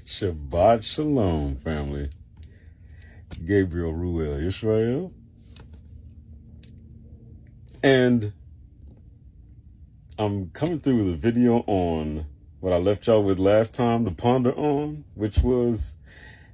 Shabbat Shalom, family. Gabriel Ruel Israel. And I'm coming through with a video on what I left y'all with last time to ponder on, which was,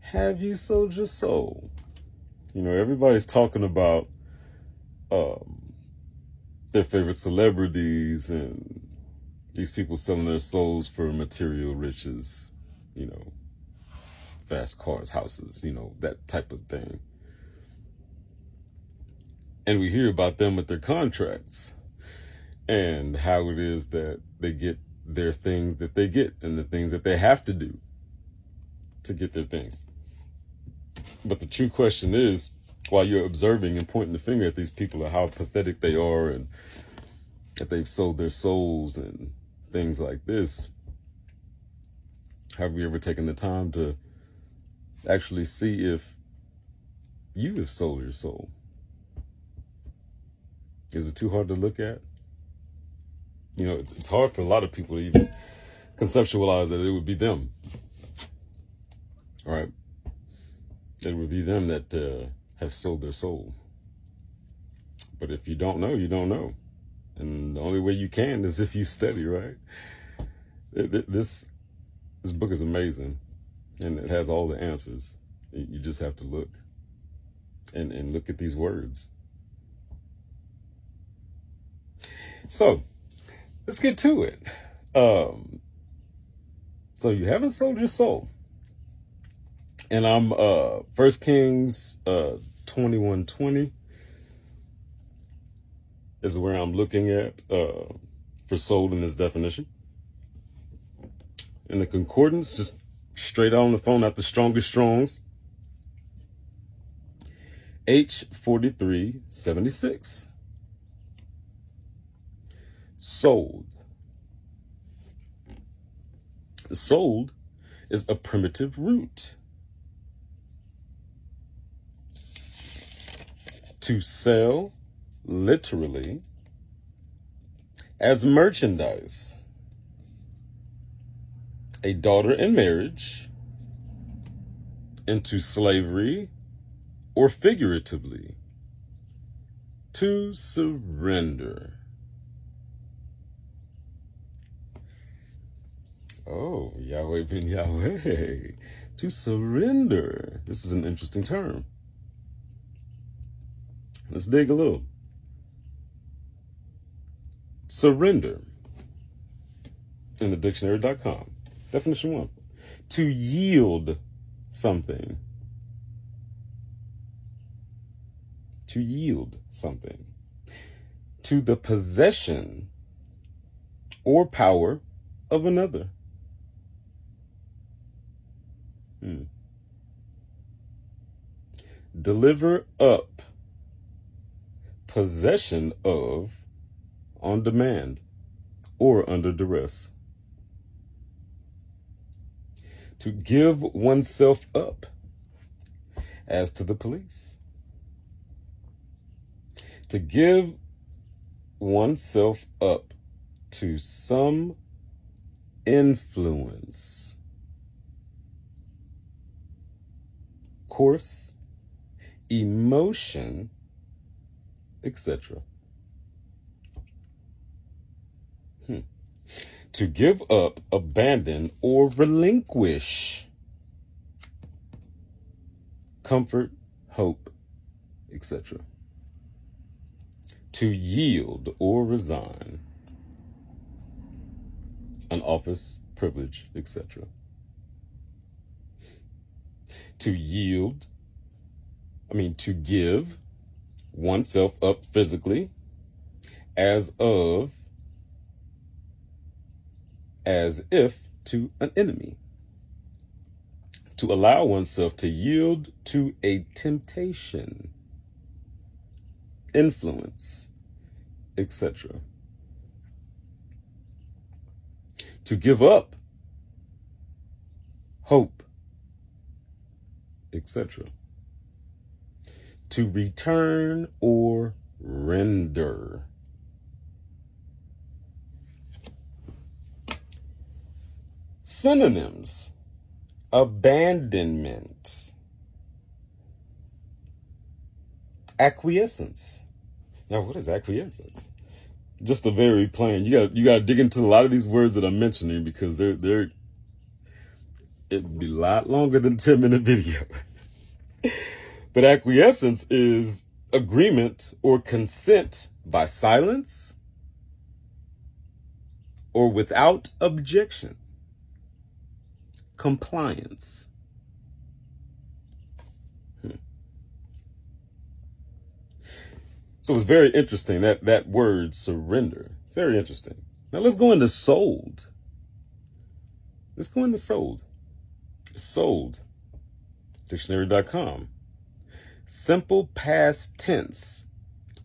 have you sold your soul? You know, everybody's talking about their favorite celebrities and these people selling their souls for material riches, you know, fast cars, houses, you know, that type of thing. And we hear about them with their contracts and how it is that they get their things that they get and the things that they have to do to get their things. But the true question is, while you're observing and pointing the finger at these people of how pathetic they are and that they've sold their souls and things like this, have you ever taken the time to actually see if you have sold your soul? Is it too hard to look at? You know, it's hard for a lot of people to even conceptualize that it would be them. All right? It would be them that have sold their soul. But if you don't know, you don't know. And the only way you can is if you study, right? This book is amazing. And it has all the answers. You just have to look. And look at these words. So, let's get to it. So you haven't sold your soul. And I'm 1 Kings 21:20 is where I'm looking at for soul in this definition. In the concordance, just straight out on the phone, not the strongest strongs. H4376. Sold. Sold is a primitive root. To sell, literally, as merchandise. A daughter in marriage, into slavery, or figuratively, to surrender. Oh, Yahweh ben Yahweh, to surrender. This is an interesting term. Let's dig a little. Surrender, in the dictionary.com. Definition 1, to yield something. To yield something. To the possession or power of another. Deliver up. Possession of, on demand, or under duress. To give oneself up, as to the police. To give oneself up to some influence, course, emotion, etc. To give up, abandon, or relinquish. Comfort, hope, etc. To yield or resign. An office, privilege, etc. To yield, to give oneself up physically, as if to an enemy. To allow oneself to yield to a temptation, influence, etc. To give up hope, etc. To return or render. Synonyms abandonment, acquiescence. Now, what is acquiescence? Just a very plain. You got to dig into a lot of these words that I'm mentioning because they're it'd be a lot longer than 10-minute video. But acquiescence is agreement or consent by silence or without objection. Compliance. So it's very interesting that word surrender. Very interesting. Now let's go into sold. Let's go into sold. Sold. Dictionary.com. Simple past tense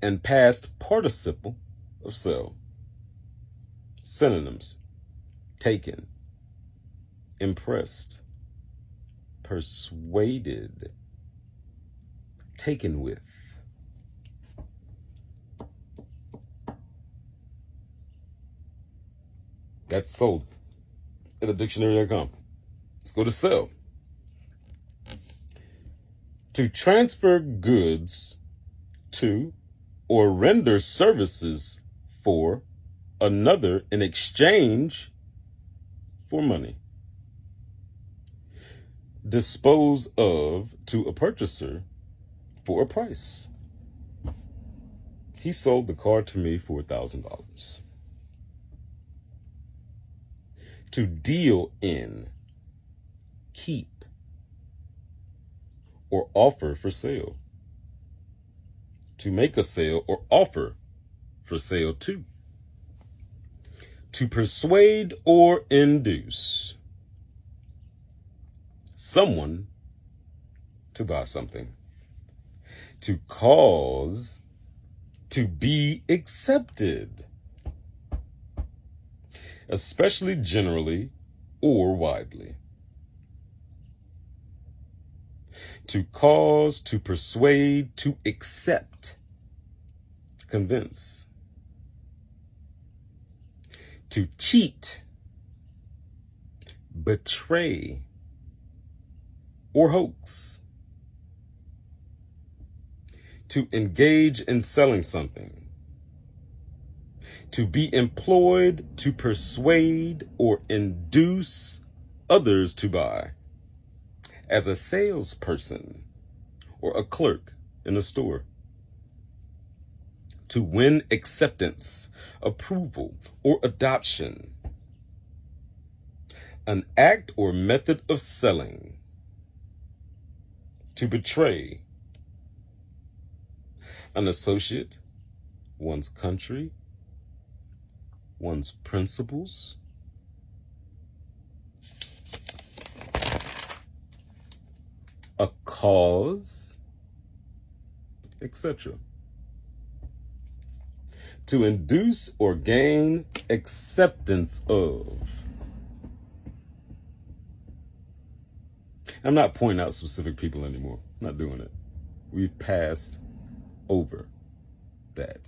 and past participle of sell. Synonyms: taken, impressed, persuaded, taken with. That's sold at the dictionary.com. Let's go to sell. To transfer goods to or render services for another in exchange for money. Dispose of to a purchaser for a price. He sold the car to me for $1,000. To deal in, keep, or offer for sale. To make a sale or offer for sale to. To persuade or induce someone to buy something. To cause to be accepted, especially generally or widely. To cause, to persuade, to accept, convince. To cheat, betray, or hoax. To engage in selling something. To be employed to persuade or induce others to buy. As a salesperson or a clerk in a store. To win acceptance, approval, or adoption. An act or method of selling. To betray. An associate, one's country, one's principles. A cause, etc. To induce or gain acceptance of. I'm not pointing out specific people anymore. I'm not doing it. We've passed over that.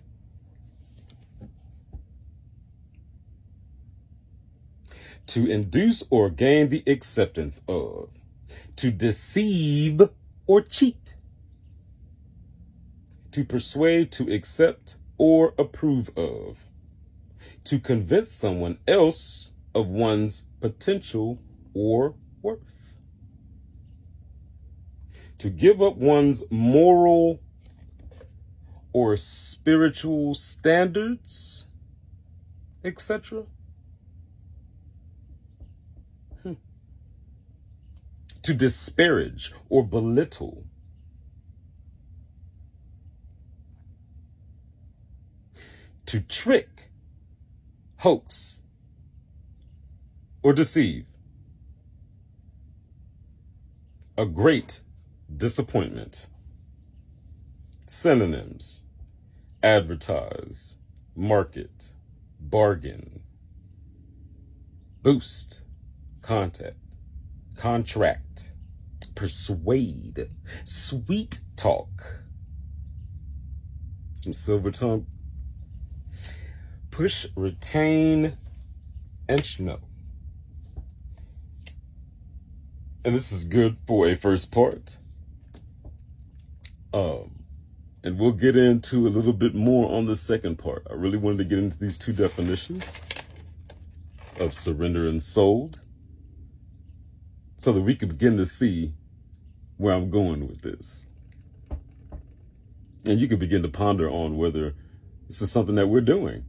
To induce or gain the acceptance of. To deceive or cheat. To persuade, to accept, or approve of. To convince someone else of one's potential or worth. To give up one's moral or spiritual standards, etc. To disparage or belittle. To trick, hoax, or deceive. A great disappointment. Synonyms: advertise, market, bargain, boost, contact, contract, persuade, sweet talk, some silver tongue, push, retain, and know. And this is good for a first part. And we'll get into a little bit more on the second part. I really wanted to get into these two definitions of surrender and sold so that we could begin to see where I'm going with this. And you could begin to ponder on whether this is something that we're doing.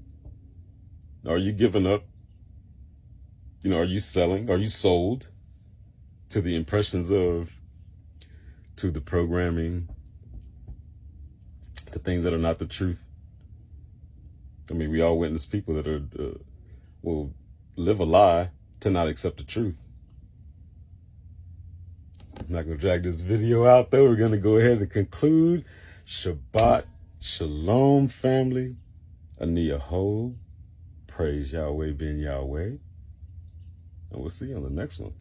Are you giving up? Are you selling? Are you sold to the impressions to the programming, to things that are not the truth? I mean, we all witness people that will live a lie to not accept the truth. I'm not going to drag this video out, though. We're going to go ahead and conclude. Shabbat Shalom, family. Aniyah Ho. Praise Yahweh ben Yahweh. And we'll see you on the next one.